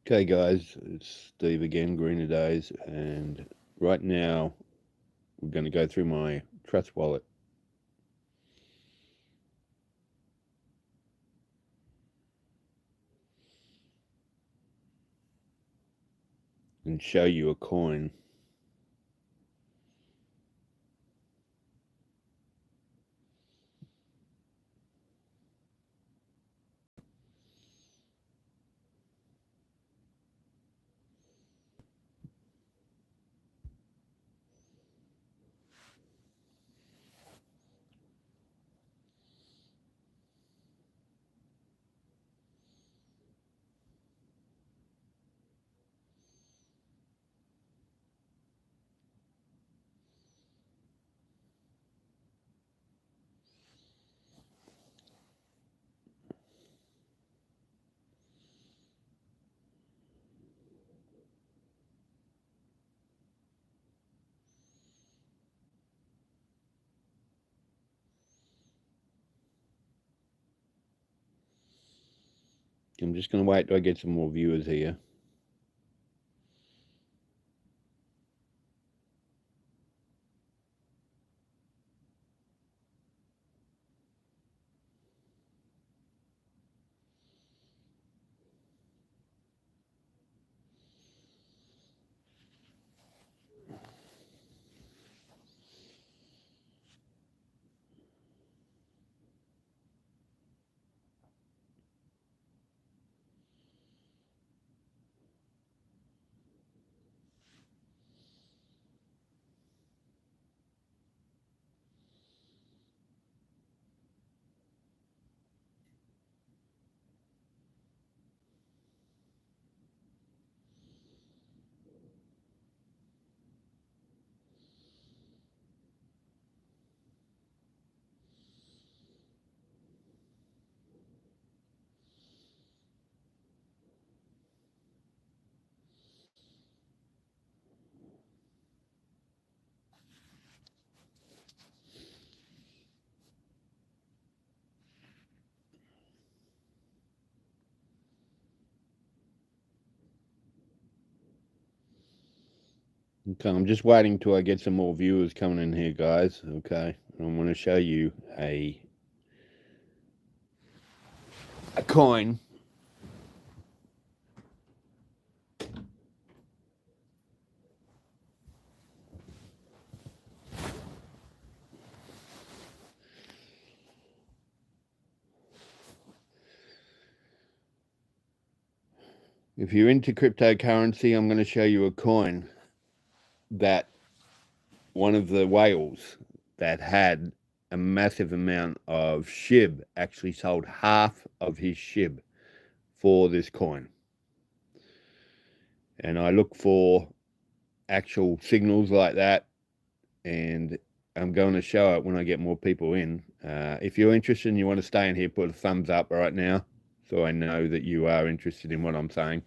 Okay, guys, it's Steve again, Greener Days, and right now we're going to go through my Trust wallet and show you a coin. I'm just going to wait till I get some more viewers here. Okay, I'm just waiting till I get some more viewers coming in here, guys. Okay, I want to show you a coin. If you're into cryptocurrency, I'm going to show you a coin that one of the whales that had a massive amount of SHIB actually sold half of his SHIB for this coin. And I look for actual signals like that, and I'm going to show it when I get more people in. If you're interested and you want to stay in here, put a thumbs up right now so I know that you are interested in what I'm saying.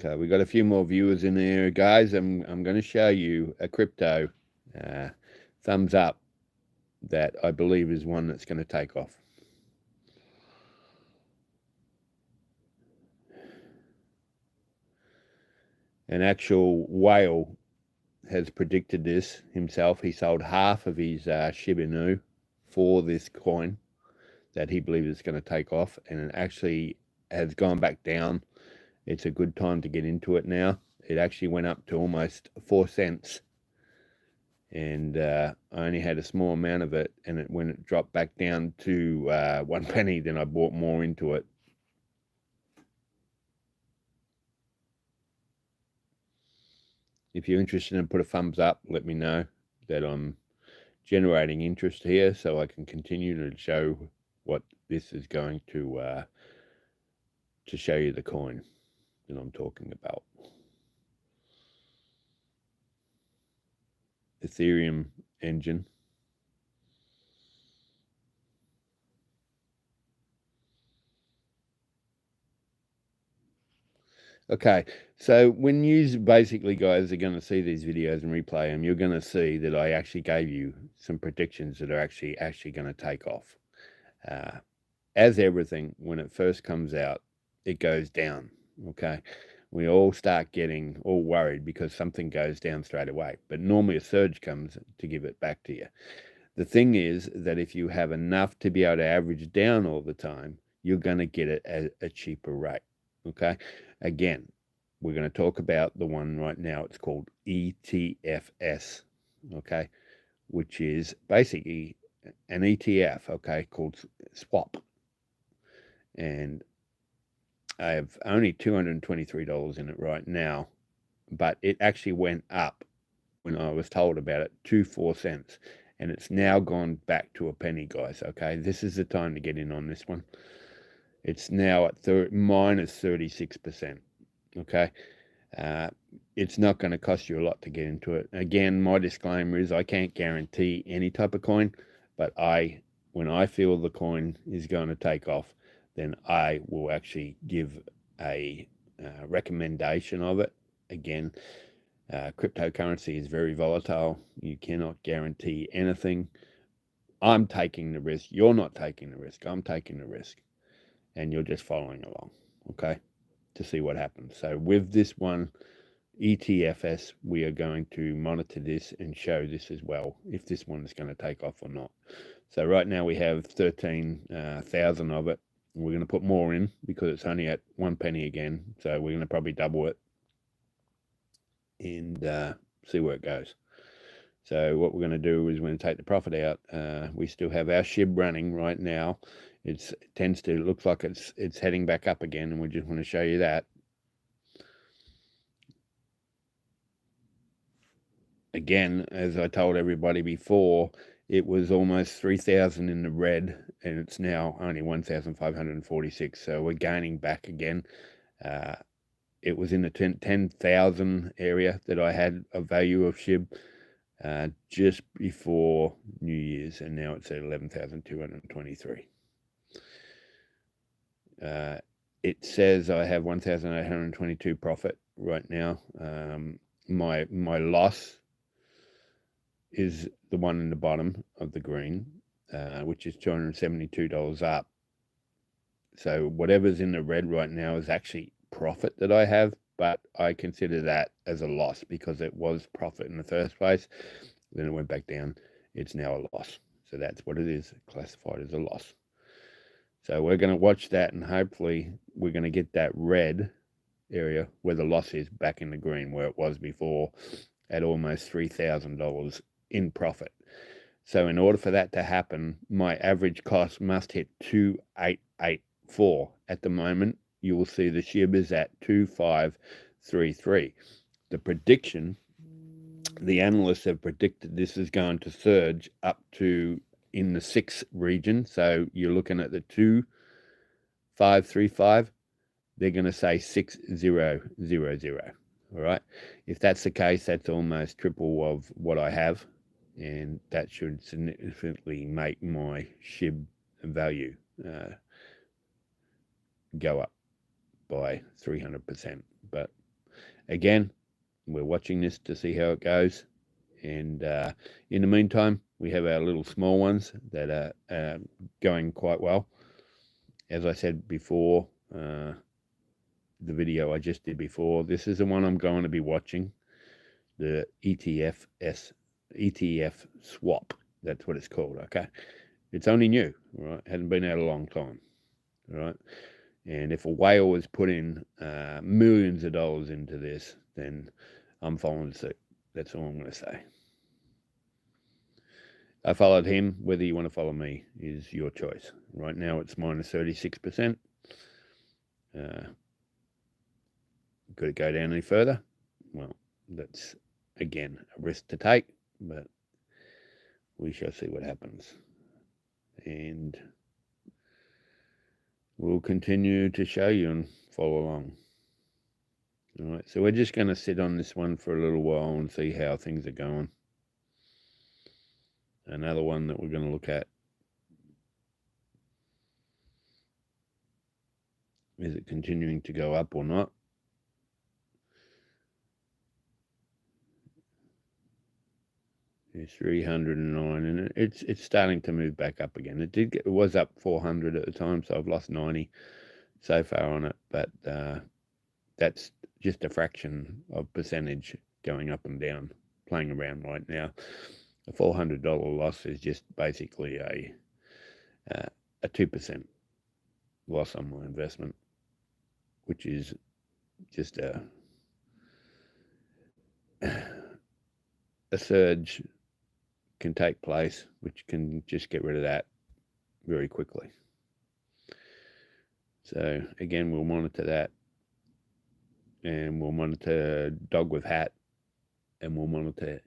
Okay, we got a few more viewers in there, guys. I'm going to show you a crypto uh, thumbs up that I believe is one that's going to take off. An actual whale has predicted this himself. He sold half of his Shiba Inu for this coin that he believes is going to take off, and it actually has gone back down. It's a good time to get into it now. It actually went up to almost 4 cents, and I only had a small amount of it, and when it dropped back down to 1 penny, then I bought more into it. If you're interested in put a thumbs up, let me know that I'm generating interest here so I can continue to show what this is going to show you the coin that I'm talking about. Ethereum engine. Okay, so when you basically guys are going to see these videos and replay them, you're going to see that I actually gave you some predictions that are actually going to take off. As everything, when it first comes out, it goes down, okay? We all start getting all worried because something goes down straight away, but normally a surge comes to give it back to you. The thing is that if you have enough to be able to average down all the time, you're going to get it at a cheaper rate, okay? Again, we're going to talk about the one right now. It's called ETFS, okay, which is basically an ETF, okay, called Swap. And I have only $223 in it right now, but it actually went up when I was told about it to 4 cents. And it's now gone back to a penny, guys, okay? This is the time to get in on this one. It's now at minus 36%, okay? It's not going to cost you a lot to get into it. Again, my disclaimer is I can't guarantee any type of coin, but when I feel the coin is going to take off, then I will actually give a recommendation of it. Again, cryptocurrency is very volatile. You cannot guarantee anything. I'm taking the risk. You're not taking the risk. I'm taking the risk. And you're just following along, okay, to see what happens. So with this one, ETFS, we are going to monitor this and show this as well, if this one is going to take off or not. So right now we have 13,000 of it. We're going to put more in because it's only at 1 penny again. So we're going to probably double it and see where it goes. So what we're going to do is we're going to take the profit out. We still have our SHIB running right now. It tends to look like it's heading back up again, and we just want to show you that. Again, as I told everybody before, it was almost 3,000 in the red, and it's now only 1,546. So we're gaining back again. It was in the 10,000 area that I had a value of SHIB just before New Year's, and now it's at 11,223. It says I have 1,822 profit right now. My loss is the one in the bottom of the green, which is $272 up. So whatever's in the red right now is actually profit that I have, but I consider that as a loss because it was profit in the first place. Then it went back down. It's now a loss. So that's what it is, classified as a loss. So we're going to watch that, and hopefully we're going to get that red area where the loss is back in the green where it was before at almost $3,000 in profit. So in order for that to happen, my average cost must hit 2,884. At the moment, you will see the SHIB is at 2,533. The prediction, the analysts have predicted this is going to surge up to in the 6 region. So you're looking at the 2,535. They're going to say 6,000. All right. If that's the case, that's almost triple of what I have. And that should significantly make my SHIB value go up by 300%. But again, we're watching this to see how it goes. And in the meantime, we have our little small ones that are going quite well. As I said before, the video I just did before, this is the one I'm going to be watching, the ETF Swap. That's what it's called, okay? It's only new, right? Hasn't been out a long time, right? And if a whale was putting millions of dollars into this, then I'm following suit. That's all I'm going to say. I followed him. Whether you want to follow me is your choice. Right now it's minus 36%. Could it go down any further? Well, that's, again, a risk to take, but we shall see what happens. And we'll continue to show you and follow along. All right, so we're just going to sit on this one for a little while and see how things are going. Another one that we're going to look at, is it continuing to go up or not? 309, and it's starting to move back up again. It was up 400 at the time, so I've lost 90 so far on it, but that's just a fraction of percentage going up and down, playing around right now. A $400 loss is just basically a 2% loss on my investment, which is just a surge can take place, which can just get rid of that very quickly. So again, we'll monitor that, and we'll monitor dog with hat, and we'll monitor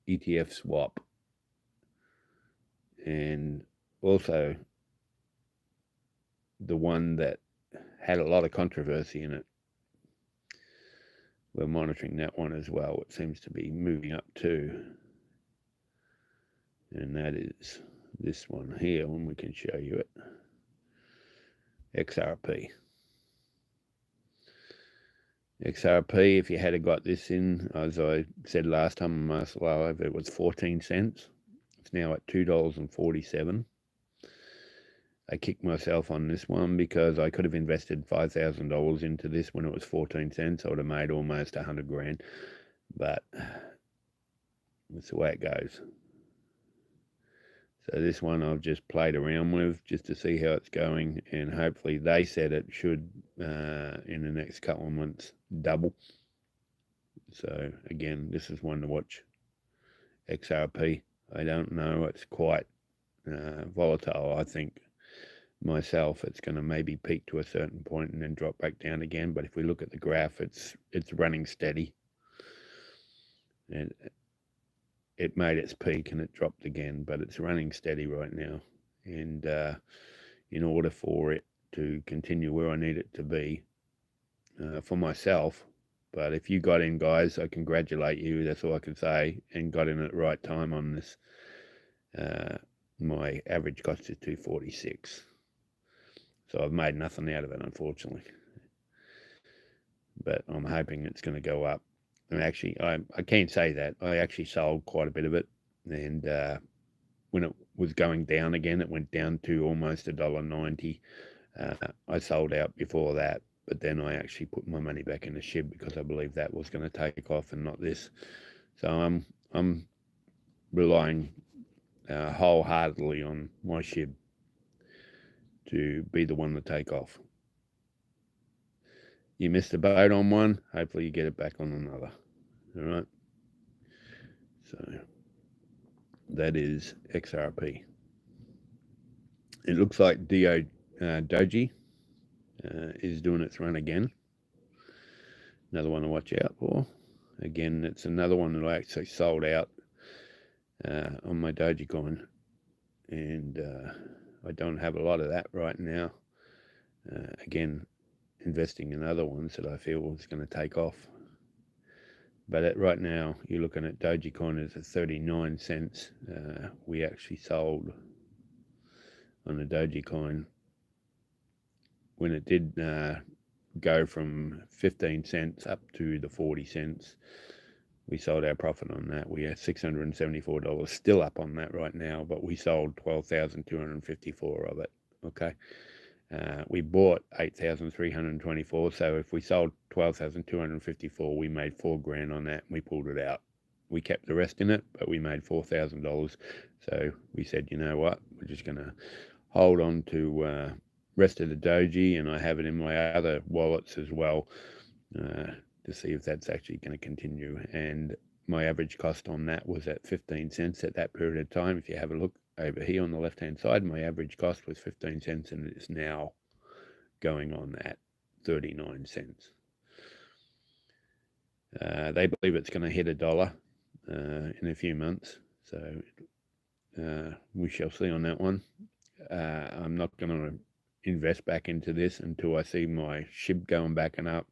Etf Swap, and also the one that had a lot of controversy in it. We're monitoring that one as well. It seems to be moving up too, and that is this one here, when we can show you it. XRP. XRP, if you had got this in, as I said last time on my live, it was 14 cents. It's now at $2.47. I kicked myself on this one because I could have invested $5,000 into this when it was 14 cents. I would have made almost 100 grand, but that's the way it goes. So this one I've just played around with just to see how it's going, and hopefully they said it should, in the next couple of months, double. So again, this is one to watch. XRP, I don't know, it's quite volatile. I think myself it's going to maybe peak to a certain point and then drop back down again, but if we look at the graph, it's running steady, and it made its peak and it dropped again, but it's running steady right now. And in order for it to continue where I need it to be, for myself, but if you got in, guys, I congratulate you, that's all I can say, and got in at the right time on this. My average cost is $2.46, so I've made nothing out of it, unfortunately, but I'm hoping it's going to go up. And actually, I can't say that. I actually sold quite a bit of it, and when it was going down again, it went down to almost $1.90. I sold out before that, but then I actually put my money back in the SHIB because I believe that was going to take off and not this. So I'm relying wholeheartedly on my SHIB to be the one to take off. You missed the boat on one, hopefully you get it back on another. All right, so that is XRP. It looks like Doji is doing its run again. Another one to watch out for. Again, it's another one that I actually sold out on my Dogecoin, and I don't have a lot of that right now. Again, investing in other ones that I feel is going to take off. But right now, you're looking at Dogecoin is at 39 cents. We actually sold on the Dogecoin when it did go from 15 cents up to the 40 cents. We sold our profit on that. We are $674, still up on that right now, but we sold 12,254 of it. Okay. We bought 8,324, so if we sold 12,254, we made $4 grand on that, and we pulled it out. We kept the rest in it, but we made $4,000. So we said, you know what, we're just going to hold on to rest of the Doji, and I have it in my other wallets as well to see if that's actually going to continue. And my average cost on that was at 15 cents at that period of time. If you have a look over here on the left hand side, my average cost was 15 cents, and it is now going on at 39 cents. They believe it's going to hit $1 in a few months, so we shall see on that one. I'm not going to invest back into this until I see my SHIB going back and up.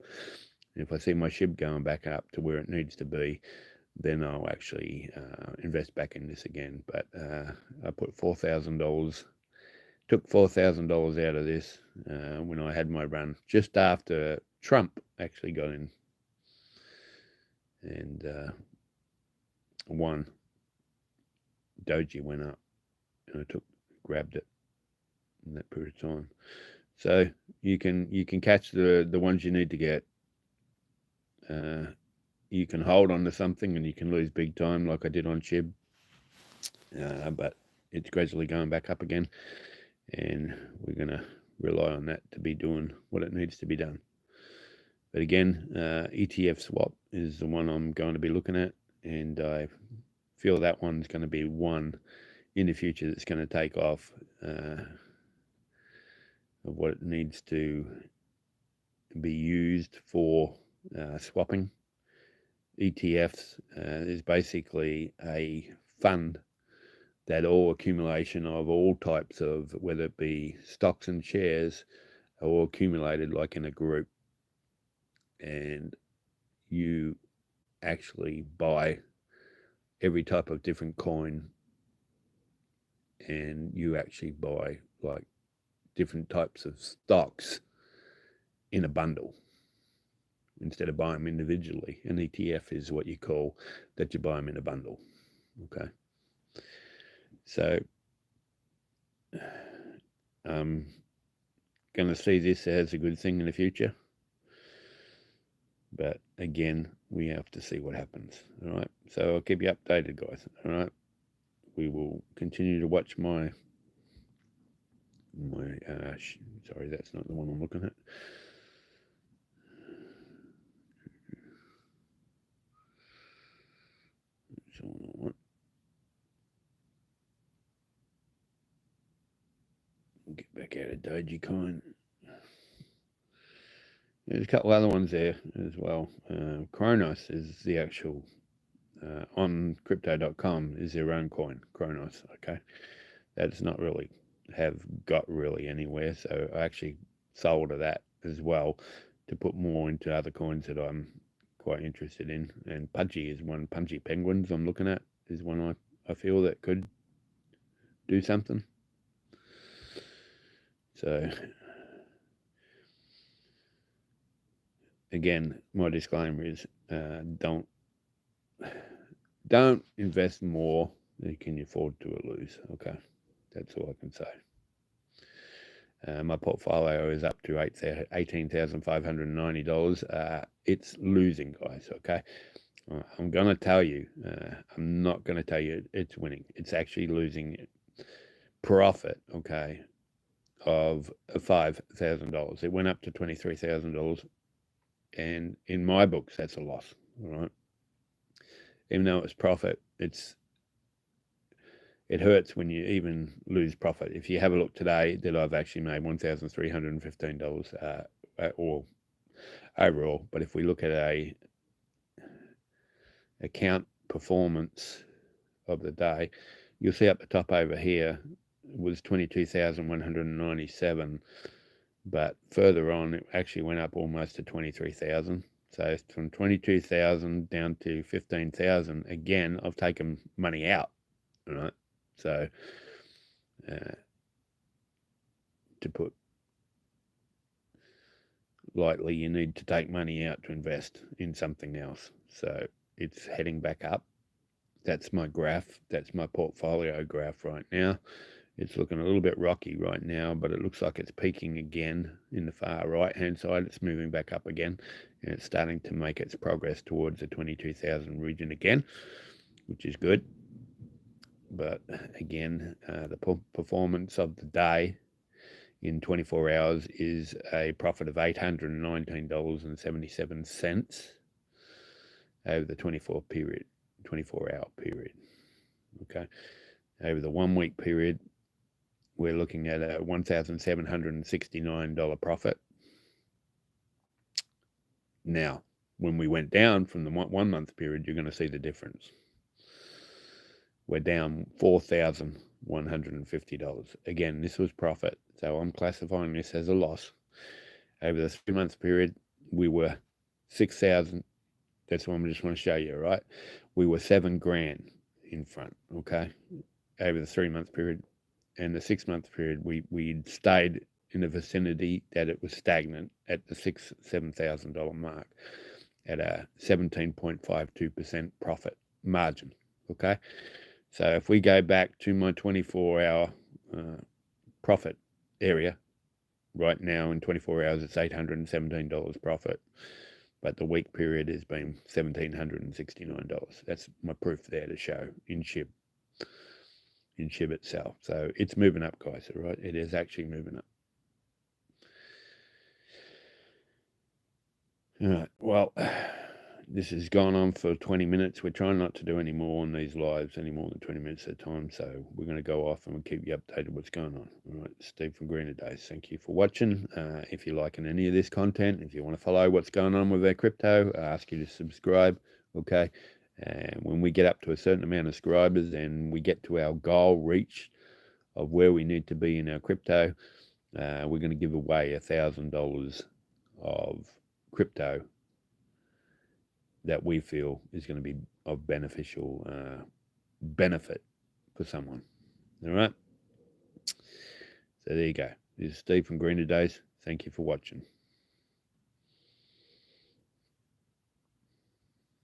If I see my SHIB going back up to where it needs to be, then I'll actually invest back in this again. But I put $4,000, took $4,000 out of this when I had my run, just after Trump actually got in and won. doji went up, and I grabbed it in that period of time. So you can catch the ones you need to get. You can hold on to something and you can lose big time, like I did on SHIB, but it's gradually going back up again, and we're going to rely on that to be doing what it needs to be done. But again, Etf Swap is the one I'm going to be looking at, and I feel that one's going to be one in the future that's going to take off of what it needs to be used for swapping. ETFs is basically a fund that all accumulation of all types of, whether it be stocks and shares, are all accumulated like in a group, and you actually buy every type of different coin, and you actually buy like different types of stocks in a bundle instead of buying them individually. An ETF is what you call that, you buy them in a bundle. Okay, so I'm going to see this as a good thing in the future, but again, we have to see what happens. All right, so I'll keep you updated, guys. All right, we will continue to watch my sorry, that's not the one I'm looking at. Get back out of Dogecoin. There's a couple other ones there as well. Kronos is the actual, on crypto.com is their own coin, Kronos, okay? That's not really got really anywhere, so I actually sold that as well to put more into other coins that I'm quite interested in. And Pudgy is one. Pudgy Penguins I'm looking at is one I feel that could do something. So again, my disclaimer is don't invest more than you can afford to lose. Okay, that's all I can say. My portfolio is up to $18,590. It's losing, guys. Okay, I'm gonna tell you. I'm not gonna tell you it's winning. It's actually losing profit. Okay, of $5,000. It went up to $23,000, and in my books, that's a loss. All right, even though it's profit, it hurts when you even lose profit. If you have a look today, that I've actually made $1,315 or overall. But if we look at a account performance of the day, you'll see up the top over here was 22,197, but further on it actually went up almost to 23,000. So it's from 22,000 down to 15,000. Again, I've taken money out, right? So to put lightly, you need to take money out to invest in something else. So it's heading back up. That's my graph. That's my portfolio graph right now. It's looking a little bit rocky right now, but it looks like it's peaking again in the far right hand side. It's moving back up again, and it's starting to make its progress towards the 22,000 region again, which is good. But again, the performance of the day in 24 hours is a profit of $819.77 over the 24-hour period. Okay, over the 1 week period, we're looking at a $1,769 profit. Now, when we went down from the 1 month period, you're going to see the difference. We're down $4,150. Again, this was profit, so I'm classifying this as a loss. Over the 3 month period, we were 6,000. That's what I just want to show you, right? We were $7,000 in front, okay, over the 3 month period. And the 6 month period, we stayed in the vicinity that it was stagnant at the $7,000 mark at a 17.52% profit margin, okay? So if we go back to my 24-hour profit area, right now in 24 hours it's $817 profit, but the week period has been $1,769. That's my proof there to show in SHIB itself. So it's moving up, guys. All right, it is actually moving up. All right, well, this has gone on for 20 minutes. We're trying not to do any more on these lives, any more than 20 minutes at a time. So we're going to go off and we'll keep you updated what's going on. All right, Steve from Greener Days. Thank you for watching. If you're liking any of this content, if you want to follow what's going on with our crypto, I ask you to subscribe. Okay. And when we get up to a certain amount of subscribers and we get to our goal reach of where we need to be in our crypto, we're going to give away $1,000 of crypto that we feel is going to be of beneficial benefit for someone. All right. So there you go. This is Steve from Greener Days. Thank you for watching.